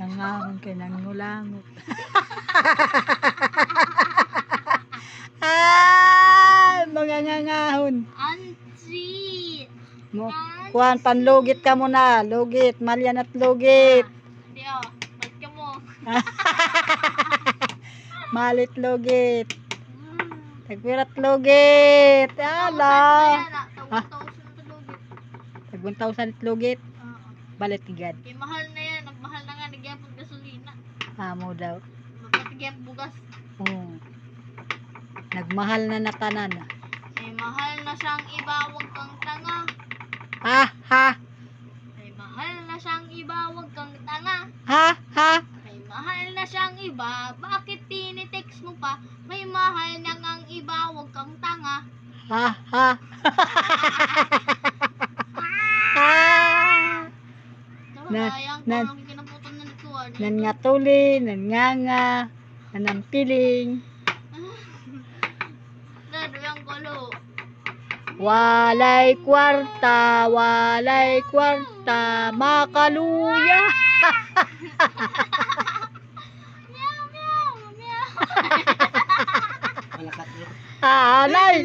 Nangangahon kay nangulangot. Ay, mga ngangahon. Ansi. Mo, kuan panlugit ka muna, lugit, malyan at lugit. Hindi oh, ba't ka mo? Malit lugit. Tagpirat lugit. Ala. Ha? Tag 1,000 lugit. Balit tigad. Kay mahal na yan, nagmahal na nga, nagyapon gasolina. Amo daw. Mapatigyan bugas. Oo. Nagmahal na natanan. May mahal na siyang iba, wag kang tanga. Ha ha. May mahal na siyang iba, wag kang tanga. Ha ha. May mahal na siyang iba, bakit tinitext mo pa? May mahal na ngang iba, wag kang tanga. Ha ha. Sayang ko, nan- nang kinabutan na nituan. Nan nga tuli, nan nga, nan piling. Daduyang kulo. Walay kwarta, makaluya. Meow, meow, meow. Alay.